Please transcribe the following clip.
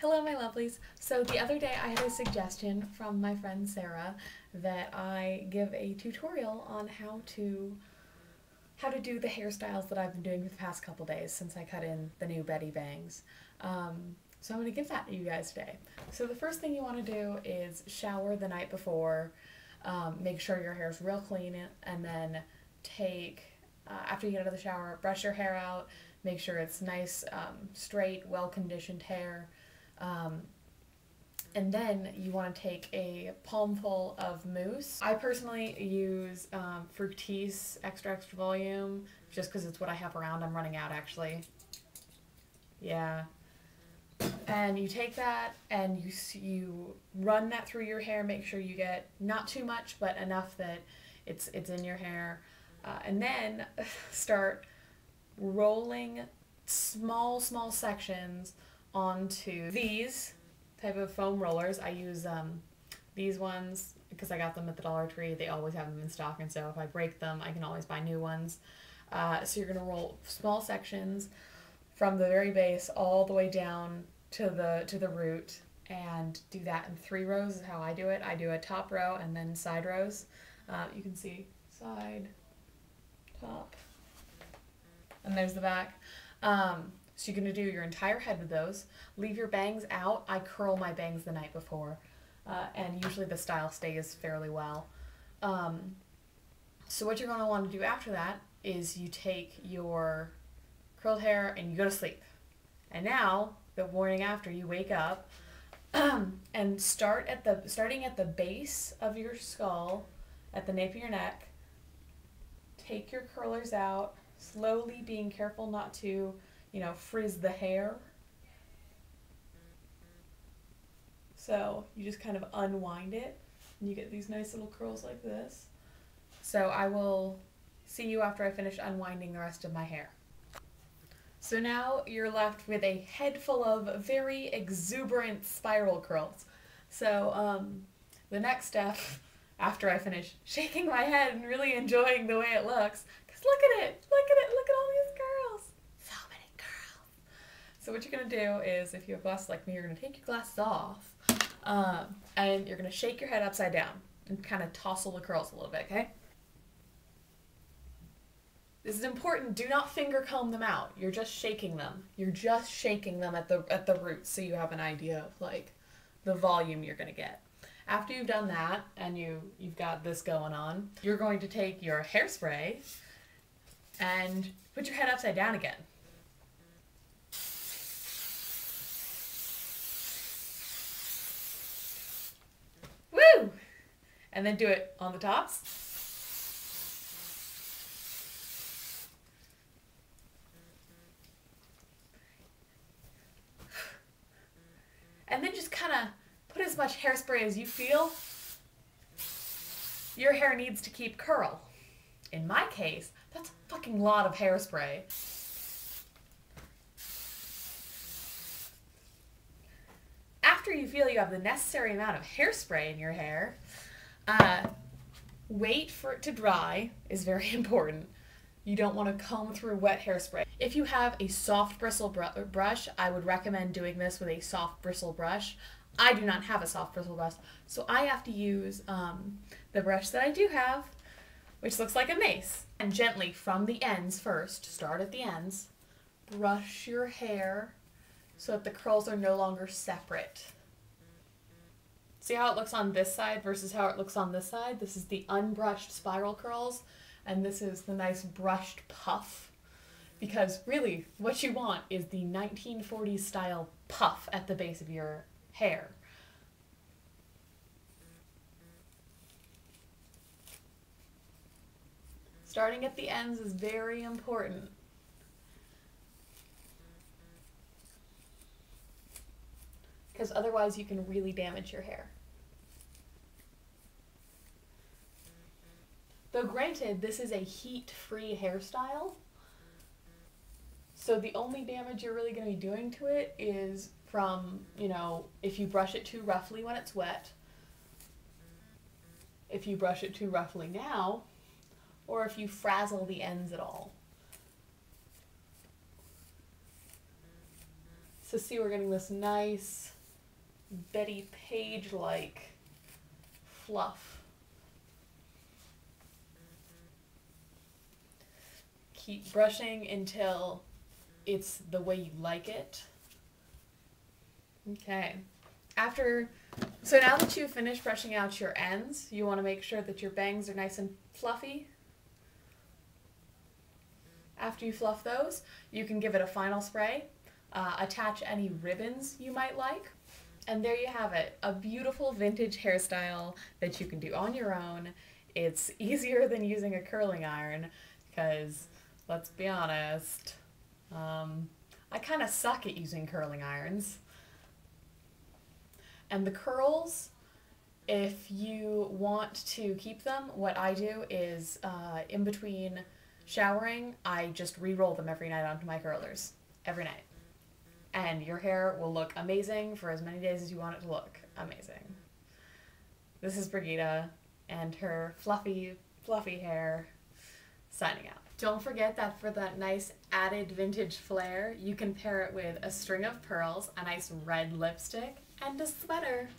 Hello, my lovelies. So the other day I had a suggestion from my friend Sarah that I give a tutorial on how to do the hairstyles that I've been doing for the past couple days since I cut in the new Betty bangs. So I'm going to give that to you guys today. So the first thing you want to do is shower the night before, make sure your hair is real clean, and then after you get out of the shower, brush your hair out, make sure it's nice, straight, well-conditioned hair. And then you want to take a palmful of mousse. I personally use Fructis extra volume just because it's what I have around. I'm running out actually. Yeah. And you take that and you run that through your hair. Make sure you get not too much, but enough that it's in your hair. And then start rolling small sections onto these type of foam rollers. I use these ones because I got them at the Dollar Tree. They always have them in stock, and so if I break them, I can always buy new ones. So you're going to roll small sections from the very base all the way down to the root, and do that in 3 rows is how I do it. I do a top row and then side rows. You can see side, top, and there's the back. So you're going to do your entire head with those. Leave your bangs out. I curl my bangs the night before, and usually the style stays fairly well. So what you're going to want to do after that is you take your curled hair and you go to sleep. And now, the morning after, you wake up and starting at the base of your skull, at the nape of your neck, take your curlers out, slowly being careful not to frizz the hair. So you just kind of unwind it and you get these nice little curls like this. So I will see you after I finish unwinding the rest of my hair. So now you're left with a head full of very exuberant spiral curls. So the next step, after I finish shaking my head and really enjoying the way it looks, because look at it, look at all these curls. So what you're going to do is, if you have glasses like me, you're going to take your glasses off, and you're going to shake your head upside down and kind of tousle the curls a little bit, okay? This is important. Do not finger comb them out. You're just shaking them. You're just shaking them at the roots, so you have an idea of like the volume you're going to get. After you've done that and you've got this going on, you're going to take your hairspray and put your head upside down again. Woo! And then do it on the tops. And then just kind of put as much hairspray as you feel your hair needs to keep curl. In my case, that's a fucking lot of hairspray. After you feel you have the necessary amount of hairspray in your hair, wait for it to dry is very important. You don't want to comb through wet hairspray. If you have a soft bristle brush, I would recommend doing this with a soft bristle brush. I do not have a soft bristle brush, so I have to use the brush that I do have, which looks like a mace. And gently from the ends first, start at the ends, brush your hair so that the curls are no longer separate. See how it looks on this side versus how it looks on this side? This is the unbrushed spiral curls, and this is the nice brushed puff. Because really, what you want is the 1940s style puff at the base of your hair. Starting at the ends is very important. Because otherwise you can really damage your hair. Though granted, this is a heat-free hairstyle, so the only damage you're really going to be doing to it is from, if you brush it too roughly when it's wet, if you brush it too roughly now, or if you frazzle the ends at all. So see, we're getting this nice Betty Page-like fluff. Keep brushing until it's the way you like it. Okay. So now that you've finished brushing out your ends, you want to make sure that your bangs are nice and fluffy. After you fluff those, you can give it a final spray, attach any ribbons you might like, and there you have it, a beautiful vintage hairstyle that you can do on your own. It's easier than using a curling iron, because let's be honest, I kind of suck at using curling irons. And the curls, if you want to keep them, what I do is in between showering, I just re-roll them every night onto my curlers. Every night. And your hair will look amazing for as many days as you want it to look amazing. This is Birghita and her fluffy, fluffy hair signing out. Don't forget that for that nice added vintage flair, you can pair it with a string of pearls, a nice red lipstick, and a sweater.